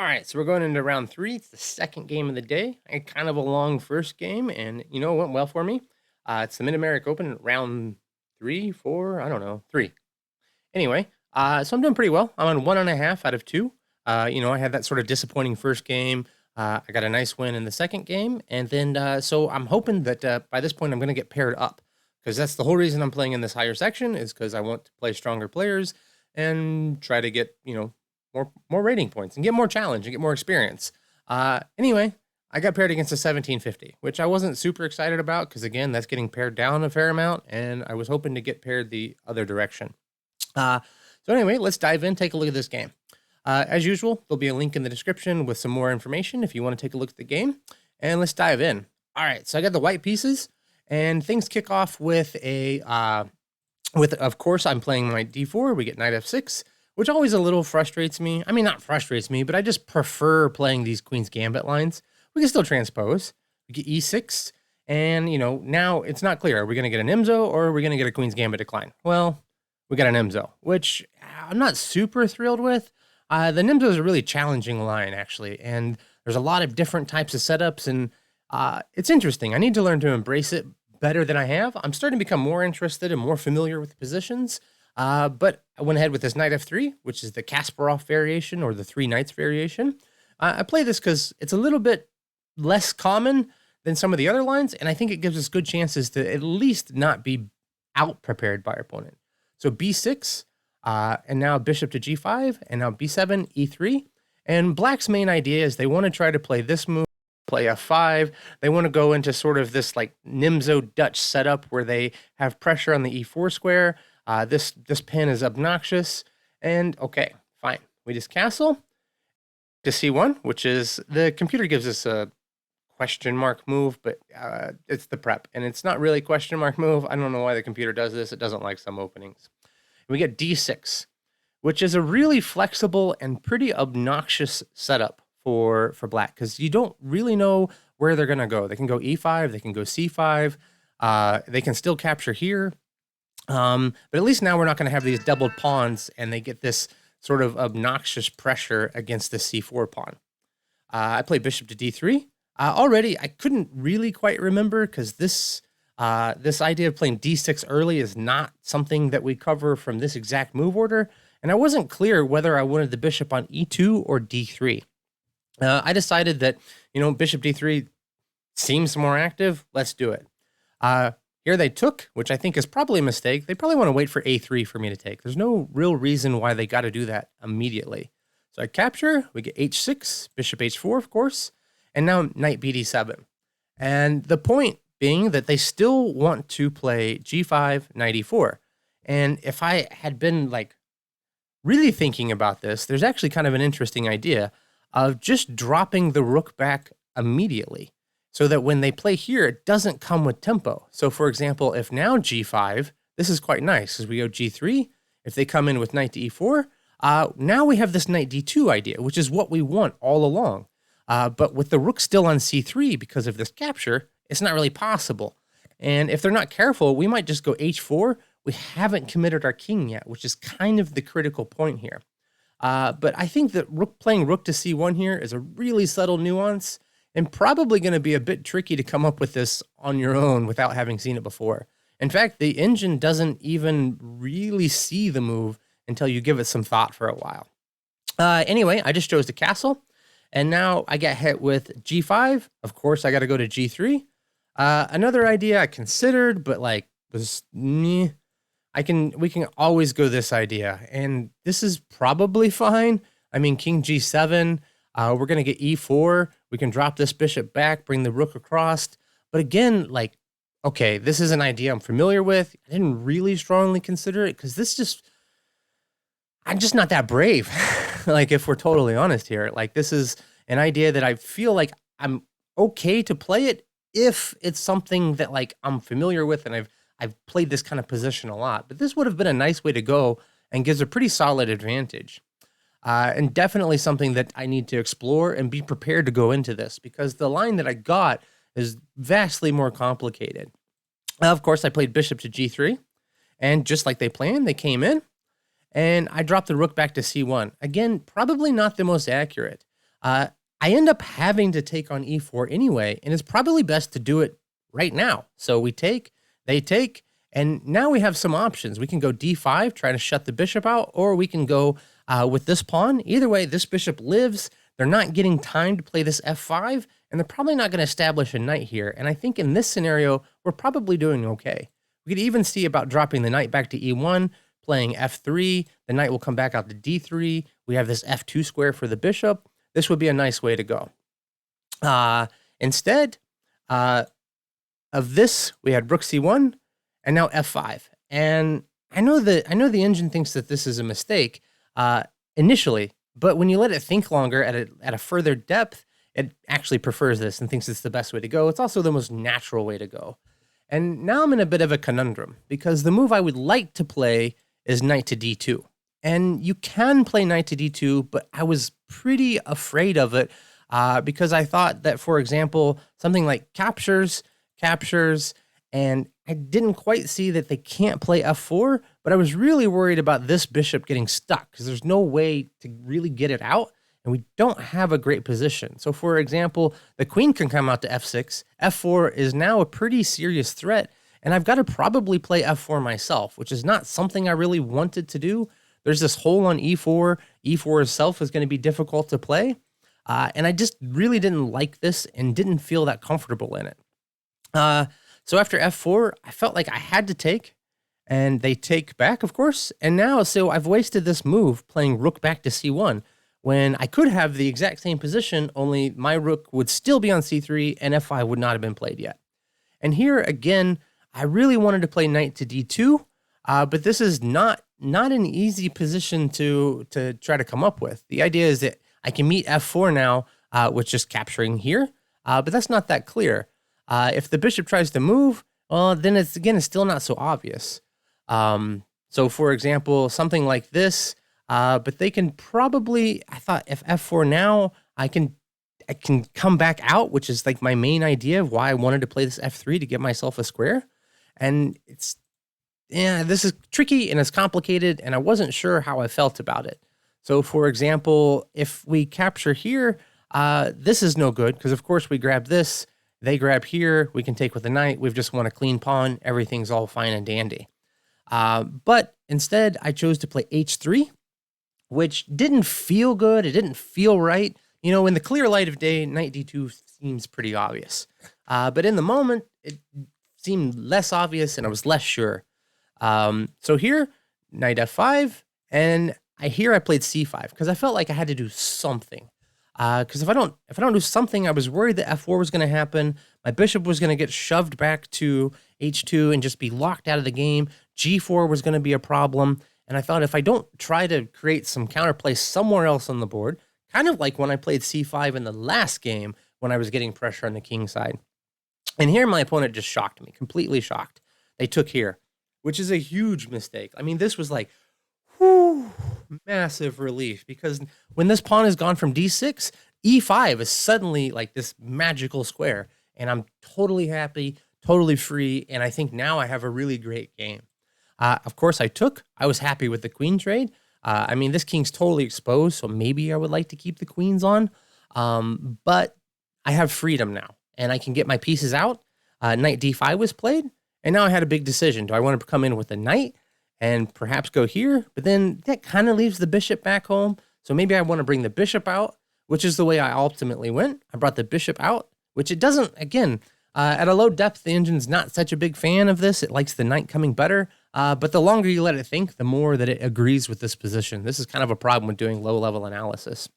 All right, so we're going into round three. It's the second game of the day. I had kind of a long first game, and it went well for me. It's the Mid America Open, round three, four, I don't know, three. Anyway, so I'm doing pretty well. I'm on 1.5 out of 2. I had that sort of disappointing first game. I got a nice win in the second game, and then so I'm hoping that by this point I'm going to get paired up because that's the whole reason I'm playing in this higher section is because I want to play stronger players and try to get more rating points and get more challenge and get more experience. Anyway, I got paired against a 1750, which I wasn't super excited about because again that's getting paired down a fair amount, and I was hoping to get paired the other direction. So anyway, let's dive in, take a look at this game. As usual, there'll be a link in the description with some more information if you want to take a look at the game. And let's dive in. All right, so I got the white pieces, and things kick off with of course, I'm playing my d4. We get knight f6, which always a little frustrates me. I mean, not frustrates me, but I just prefer playing these Queen's Gambit lines. We can still transpose. We get e6, and, now it's not clear. Are we going to get an IMZO or are we going to get a Queen's Gambit decline? Well, we got an IMZO, which I'm not super thrilled with. The NIMZO is a really challenging line, actually, and there's a lot of different types of setups, and it's interesting. I need to learn to embrace it better than I have. I'm starting to become more interested and more familiar with the positions, but I went ahead with this knight f3, which is the Kasparov variation or the three knights variation. I play this because it's a little bit less common than some of the other lines, and I think it gives us good chances to at least not be out-prepared by our opponent. So b6, and now bishop to g5, and now b7, e3. And black's main idea is they want to try to play this move, play f5. They want to go into sort of this like Nizmo Dutch setup where they have pressure on the e4 square. This pin is obnoxious. And okay, fine. We just castle to c1, which is the computer gives us a question mark move, but it's the prep. And it's not really question mark move. I don't know why the computer does this. It doesn't like some openings. We get d6, which is a really flexible and pretty obnoxious setup for black because you don't really know where they're going to go. They can go e5, they can go c5, they can still capture here. But at least now we're not going to have these doubled pawns and they get this sort of obnoxious pressure against the c4 pawn. I play bishop to d3. Already, I couldn't really quite remember because this idea of playing d6 early is not something that we cover from this exact move order, and I wasn't clear whether I wanted the bishop on e2 or d3. I decided that, bishop d3 seems more active. Let's do it. Here they took, which I think is probably a mistake. They probably want to wait for a3 for me to take. There's no real reason why they got to do that immediately. So I capture, we get h6, bishop h4, of course, and now knight bd7. And the point being that they still want to play g5, knight e4. And if I had been really thinking about this, there's actually kind of an interesting idea of just dropping the rook back immediately so that when they play here, it doesn't come with tempo. So for example, if now g5, this is quite nice as we go g3. If they come in with knight to e4, now we have this knight d2 idea, which is what we want all along. But with the rook still on c3 because of this capture, it's not really possible. And if they're not careful, we might just go h4. We haven't committed our king yet, which is kind of the critical point here. But I think that playing rook to c1 here is a really subtle nuance and probably going to be a bit tricky to come up with this on your own without having seen it before. In fact, the engine doesn't even really see the move until you give it some thought for a while. Anyway, I just chose to castle. And now I get hit with g5. Of course, I got to go to g3. Another idea I considered, but was meh. We can always go this idea, and this is probably fine. I mean, king g7. We're gonna get e4. We can drop this bishop back, bring the rook across. But again, okay, this is an idea I'm familiar with. I didn't really strongly consider it because I'm just not that brave. If we're totally honest here, this is an idea that I feel like I'm okay to play it if it's something that I'm familiar with and I've played this kind of position a lot. But this would have been a nice way to go and gives a pretty solid advantage. And definitely something that I need to explore and be prepared to go into this because the line that I got is vastly more complicated. Of course, I played bishop to g3, and just like they planned, they came in, and I dropped the rook back to c1. Again, probably not the most accurate. uh, I end up having to take on e4 anyway, and it's probably best to do it right now. So we take, they take, and now we have some options. We can go d5, try to shut the bishop out, or we can go with this pawn. Either way, this bishop lives. They're not getting time to play this f5, and they're probably not going to establish a knight here. And I think in this scenario, we're probably doing okay. We could even see about dropping the knight back to e1, playing f3. The knight will come back out to d3. We have this f2 square for the bishop. This would be a nice way to go. Instead of this, we had rook c1, and now f5. And I know the engine thinks that this is a mistake initially, but when you let it think longer at a further depth, it actually prefers this and thinks it's the best way to go. It's also the most natural way to go. And now I'm in a bit of a conundrum because the move I would like to play is knight to d2. And you can play knight to d2, but I was pretty afraid of it because I thought that, for example, something like captures, and I didn't quite see that they can't play f4, but I was really worried about this bishop getting stuck because there's no way to really get it out, and we don't have a great position. So, for example, the queen can come out to f6. f4 is now a pretty serious threat, and I've got to probably play f4 myself, which is not something I really wanted to do. There's this hole on e4. e4 itself is going to be difficult to play, and I just really didn't like this and didn't feel that comfortable in it. So after f4, I felt like I had to take, and they take back, of course. And now, so I've wasted this move playing rook back to c1 when I could have the exact same position, only my rook would still be on c3 and f5 would not have been played yet. And here again, I really wanted to play knight to d2, but this is not an easy position to try to come up with. The idea is that I can meet f4 now with just capturing here, but that's not that clear. If the bishop tries to move, well, then it's still not so obvious. So for example, something like this, but they can probably, I thought if f4 now, I can come back out, which is like my main idea of why I wanted to play this f3 to get myself a square. And this is tricky and it's complicated, and I wasn't sure how I felt about it. So for example, if we capture here, this is no good because of course we grab this. They grab here, we can take with the knight, we've just won a clean pawn, everything's all fine and dandy. But instead, I chose to play h3, which didn't feel good, it didn't feel right. You know, in the clear light of day, knight d2 seems pretty obvious. But in the moment, it seemed less obvious and I was less sure. So here, knight f5, and I played c5, because I felt like I had to do something. Because if I don't do something, I was worried that f4 was going to happen. My bishop was going to get shoved back to h2 and just be locked out of the game. g4 was going to be a problem. And I thought if I don't try to create some counterplay somewhere else on the board, kind of like when I played c5 in the last game when I was getting pressure on the king side. And here my opponent just shocked me, completely shocked. They took here, which is a huge mistake. I mean, this was like, whew, massive relief, because when this pawn has gone from d6, e5 is suddenly like this magical square, and I'm totally happy, totally free, and I think now I have a really great game. Of course, I was happy with the queen trade. I mean, this king's totally exposed, so maybe I would like to keep the queens on, but I have freedom now, and I can get my pieces out. Knight d5 was played, and now I had a big decision. Do I want to come in with the knight and perhaps go here? But then that kind of leaves the bishop back home. So maybe I want to bring the bishop out, which is the way I ultimately went. I brought the bishop out, which it doesn't, again, at a low depth, the engine's not such a big fan of this. It likes the knight coming better. But the longer you let it think, the more that it agrees with this position. This is kind of a problem with doing low-level analysis.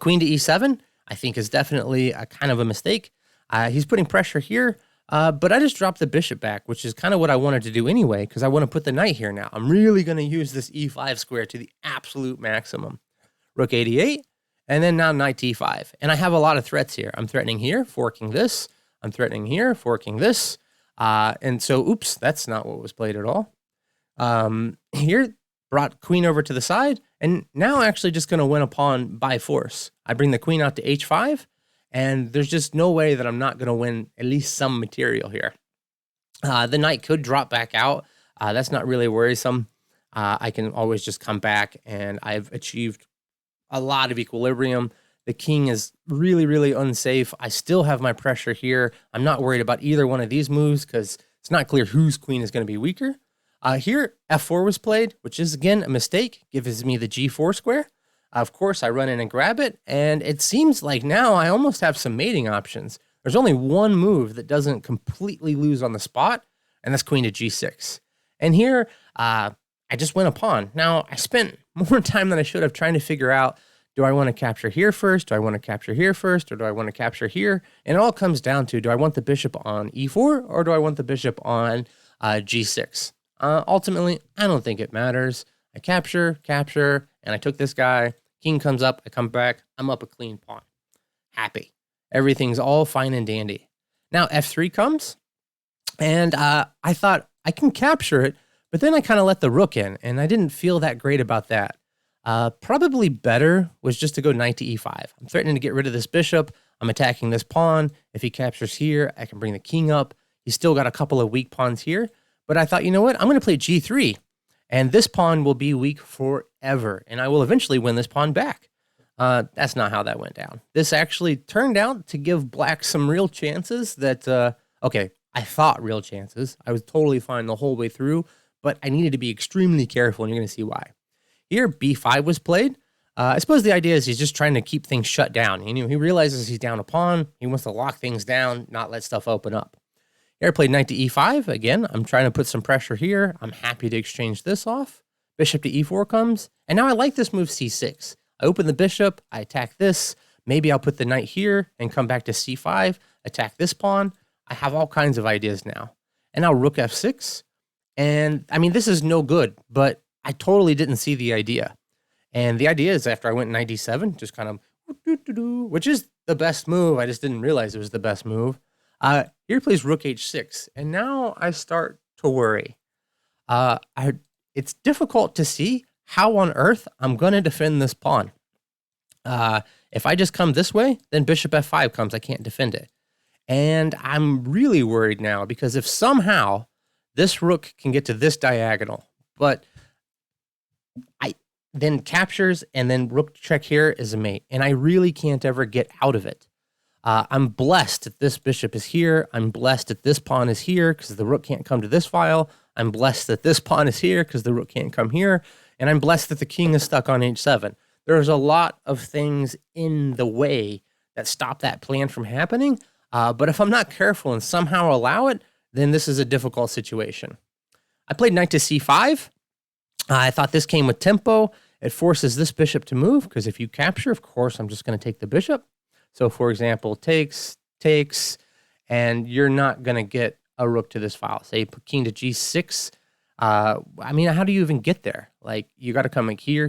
Queen to e7, I think, is definitely a kind of a mistake. He's putting pressure here. But I just dropped the bishop back, which is kind of what I wanted to do anyway, because I want to put the knight here now. I'm really going to use this e5 square to the absolute maximum. Rook 88, and then now knight d5. And I have a lot of threats here. I'm threatening here, forking this. I'm threatening here, forking this. And so, oops, that's not what was played at all. Here, brought queen over to the side, and now actually just going to win a pawn by force. I bring the queen out to h5. And there's just no way that I'm not going to win at least some material here. The knight could drop back out. That's not really worrisome. I can always just come back, and I've achieved a lot of equilibrium. The king is really, really unsafe. I still have my pressure here. I'm not worried about either one of these moves because it's not clear whose queen is going to be weaker. Here, f4 was played, which is, again, a mistake. Gives me the g4 square. Of course, I run in and grab it, and it seems like now I almost have some mating options. There's only one move that doesn't completely lose on the spot, and that's queen to g6. And here, I just went a pawn. Now, I spent more time than I should have trying to figure out, do I want to capture here first? Do I want to capture here first? Or do I want to capture here? And it all comes down to, do I want the bishop on e4 or do I want the bishop on g6? Ultimately, I don't think it matters. I capture, and I took this guy. King comes up, I come back, I'm up a clean pawn. Happy. Everything's all fine and dandy. Now f3 comes, and I thought I can capture it, but then I kind of let the rook in, and I didn't feel that great about that. Probably better was just to go knight to e5. I'm threatening to get rid of this bishop. I'm attacking this pawn. If he captures here, I can bring the king up. He's still got a couple of weak pawns here. But I thought, you know what? I'm going to play g3. And this pawn will be weak forever. And I will eventually win this pawn back. That's not how that went down. This actually turned out to give black some real chances that, okay, I thought real chances. I was totally fine the whole way through. But I needed to be extremely careful, and you're going to see why. Here, b5 was played. I suppose the idea is he's just trying to keep things shut down. You know, he realizes he's down a pawn. He wants to lock things down, not let stuff open up. Here, I played knight to e5. Again, I'm trying to put some pressure here. I'm happy to exchange this off. Bishop to e4 comes. And now I like this move c6. I open the bishop. I attack this. Maybe I'll put the knight here and come back to c5, attack this pawn. I have all kinds of ideas now. And now rook f6. And, I mean, this is no good, but I totally didn't see the idea. And the idea is after I went knight d7, just kind of, which is the best move. I just didn't realize it was the best move. Here plays rook h6, and now I start to worry. It's difficult to see how on earth I'm going to defend this pawn. If I just come this way, then bishop f5 comes. I can't defend it. And I'm really worried now because if somehow this rook can get to this diagonal, but then captures and then rook check here is a mate, and I really can't ever get out of it. I'm blessed that this bishop is here. I'm blessed that this pawn is here because the rook can't come to this file. I'm blessed that this pawn is here because the rook can't come here. And I'm blessed that the king is stuck on h7. There's a lot of things in the way that stop that plan from happening. But if I'm not careful and somehow allow it, then this is a difficult situation. I played knight to c5. I thought this came with tempo. It forces this bishop to move because if you capture, of course, I'm just going to take the bishop. So, for example, takes, and you're not going to get a rook to this file. Say, put king to g6. I mean, how do you even get there? Like, you got to come like here.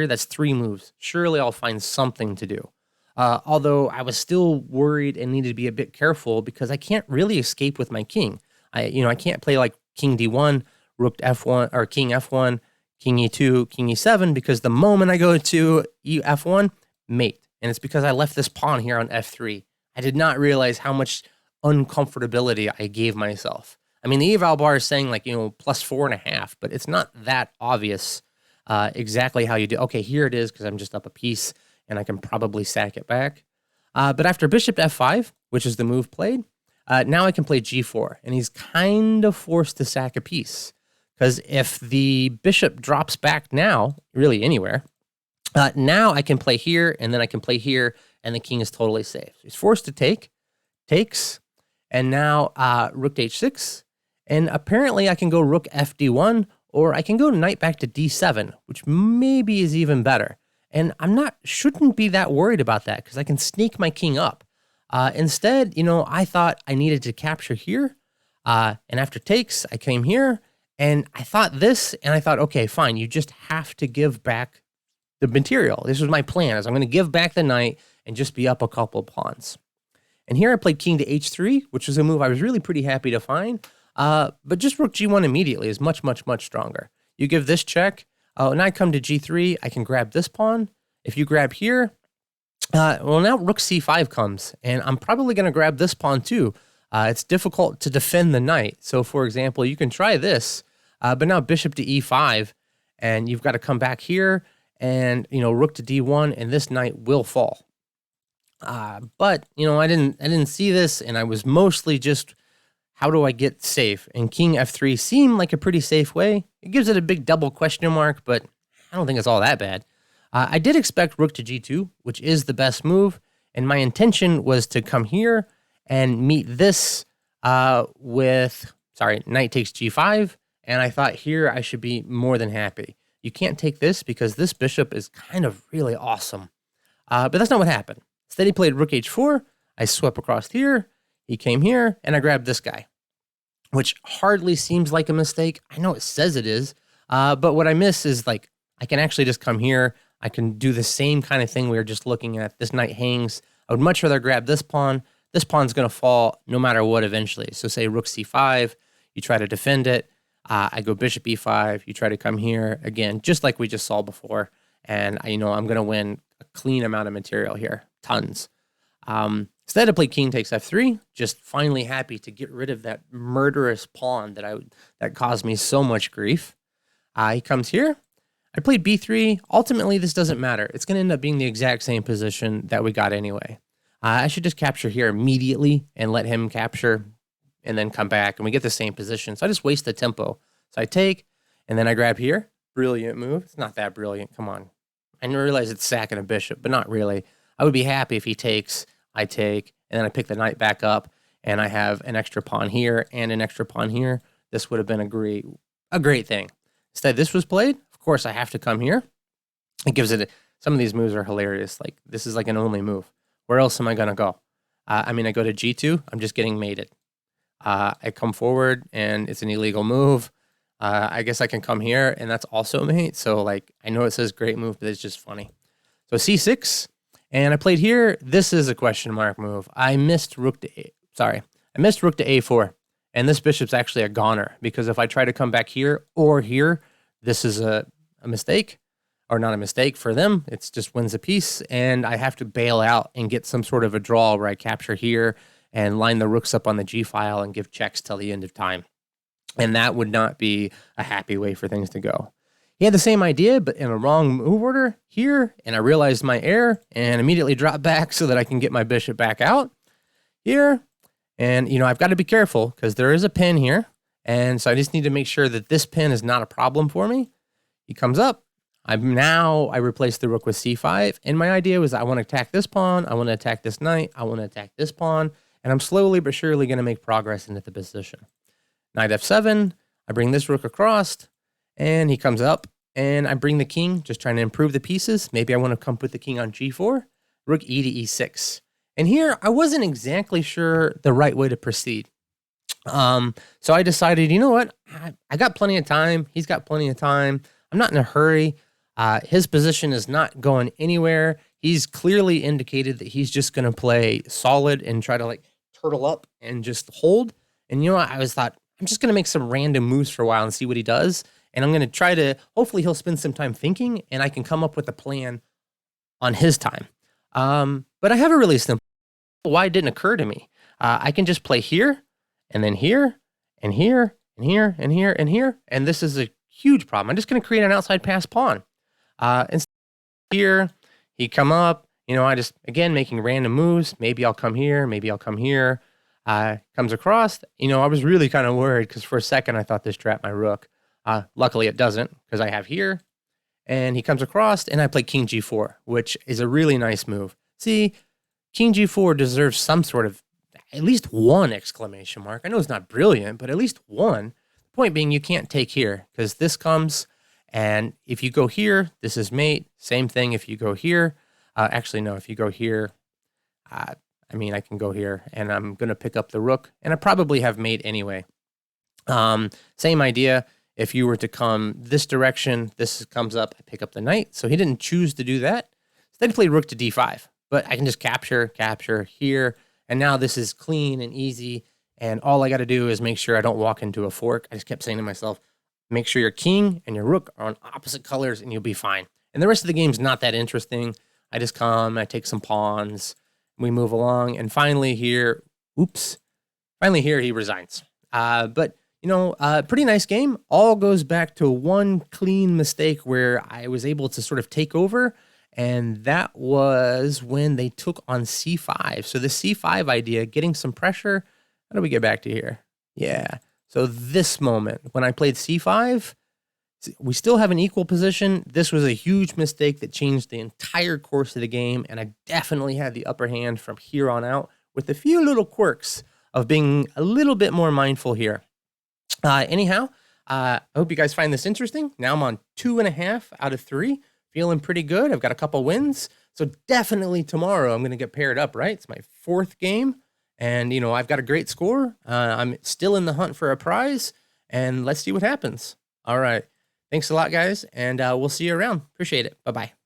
That's 3 moves. Surely I'll find something to do. Although I was still worried and needed to be a bit careful because I can't really escape with my king. I can't play like king d1, rook f1, or king f1, king e2, king e7, because the moment I go to f1, mate. And it's because I left this pawn here on f3. I did not realize how much uncomfortability I gave myself. I mean, the eval bar is saying like, plus 4.5, but it's not that obvious exactly how you do. Okay, here it is because I'm just up a piece and I can probably sack it back. But after bishop to f5, which is the move played, now I can play g4. And he's kind of forced to sack a piece because if the bishop drops back now, really anywhere, now I can play here, and then I can play here, and the king is totally safe. He's forced to takes, and now rook to h6, and apparently I can go rook fd1, or I can go knight back to d7, which maybe is even better. And shouldn't be that worried about that, because I can sneak my king up. Instead, I thought I needed to capture here, and after takes, I came here, and I thought this, and I thought, okay, fine, you just have to give back the material. This was my plan, is I'm going to give back the knight and just be up a couple pawns. And here I played king to h3, which was a move I was really pretty happy to find. But just rook g1 immediately is much, much, much stronger. You give this check. Now I come to g3. I can grab this pawn. If you grab here, well, now rook c5 comes, and I'm probably going to grab this pawn too. It's difficult to defend the knight. So, for example, you can try this, but now bishop to e5, and you've got to come back here, and rook to d1, and this knight will fall. But I didn't see this, and I was mostly just, how do I get safe? And king f3 seemed like a pretty safe way. It gives it a big double question mark, but I don't think it's all that bad. I did expect rook to g2, which is the best move, and my intention was to come here and meet this with, sorry, knight takes g5, and I thought here I should be more than happy. You can't take this because this bishop is kind of really awesome. But that's not what happened. Instead, he played rook h4. I swept across here. He came here, and I grabbed this guy, which hardly seems like a mistake. I know it says it is, but what I miss is, like, I can actually just come here. I can do the same kind of thing we were just looking at. This knight hangs. I would much rather grab this pawn. This pawn's going to fall no matter what eventually. So say rook c5, you try to defend it. I go bishop e5. You try to come here again, just like we just saw before. And I'm going to win a clean amount of material here, tons. Instead, I played king takes f3, just finally happy to get rid of that murderous pawn that caused me so much grief. He comes here. I played b3. Ultimately, this doesn't matter. It's going to end up being the exact same position that we got anyway. I should just capture here immediately and let him capture and then come back, and we get the same position. So I just waste the tempo. So I take, and then I grab here. Brilliant move. It's not that brilliant. Come on. I realize it's sacking a bishop, but not really. I would be happy if he takes, I take, and then I pick the knight back up, and I have an extra pawn here and an extra pawn here. This would have been a great thing. Instead, this was played. Of course, I have to come here. It gives it some of these moves are hilarious. Like, this is like an only move. Where else am I going to go? I go to g2. I'm just getting mated. I come forward, and it's an illegal move. I guess I can come here, and that's also mate. So, like, I know it says great move, but it's just funny. So c6, and I played here. This is a question mark move. I missed rook to a4, and this bishop's actually a goner, because if I try to come back here or here, this is a mistake, or not a mistake for them. It's just wins a piece, and I have to bail out and get some sort of a draw where I capture here and line the rooks up on the g file and give checks till the end of time. And that would not be a happy way for things to go. He had the same idea, but in a wrong move order here, and I realized my error and immediately dropped back so that I can get my bishop back out here. And, I've got to be careful because there is a pin here, and so I just need to make sure that this pin is not a problem for me. He comes up. I replace the rook with c5, and my idea was I want to attack this pawn, I want to attack this knight, I want to attack this pawn, and I'm slowly but surely going to make progress into the position. Knight f7, I bring this rook across, and he comes up, and I bring the king, just trying to improve the pieces. Maybe I want to come put the king on g4, rook e to e6. And here, I wasn't exactly sure the right way to proceed. So I decided, you know what? I got plenty of time. He's got plenty of time. I'm not in a hurry. His position is not going anywhere. He's clearly indicated that he's just going to play solid and try to, like, turtle up and just hold. And I thought, I'm just going to make some random moves for a while and see what he does. And I'm going to try to, hopefully he'll spend some time thinking, and I can come up with a plan on his time. But I have a really simple why it didn't occur to me. I can just play here, and then here, and here, and here, and here, and here. And this is a huge problem. I'm just going to create an outside pass pawn. And here, he come up, I just, again, making random moves. Maybe I'll come here, maybe I'll come here. Comes across, I was really kind of worried because for a second I thought this trapped my rook. Luckily it doesn't, because I have here, and he comes across, and I play king g4, which is a really nice move. See, king g4 deserves some sort of, at least one exclamation mark. I know it's not brilliant, but at least one. The point being, you can't take here, because this comes, and if you go here, this is mate. Same thing if you go here. Actually, no, if you go here, I can go here, and I'm going to pick up the rook, and I probably have mate anyway. Same idea. If you were to come this direction, this comes up, I pick up the knight. So he didn't choose to do that. Instead, he played rook to d5. But I can just capture here, and now this is clean and easy, and all I got to do is make sure I don't walk into a fork. I just kept saying to myself, make sure your king and your rook are on opposite colors, and you'll be fine. And the rest of the game's not that interesting. I just come, I take some pawns, we move along, and finally here he resigns. But pretty nice game. All goes back to one clean mistake where I was able to sort of take over, And that was when they took on c5. So the c5 idea, getting some pressure. How do we get back to here? Yeah. So this moment, when I played c5, we still have an equal position. This was a huge mistake that changed the entire course of the game, and I definitely had the upper hand from here on out with a few little quirks of being a little bit more mindful here. Anyhow, I hope you guys find this interesting. Now I'm on 2.5 out of 3, feeling pretty good. I've got a couple wins, so definitely tomorrow I'm going to get paired up, right? It's my 4th game, and, you know, I've got a great score. I'm still in the hunt for a prize, and let's see what happens. All right. Thanks a lot, guys, and we'll see you around. Appreciate it. Bye-bye.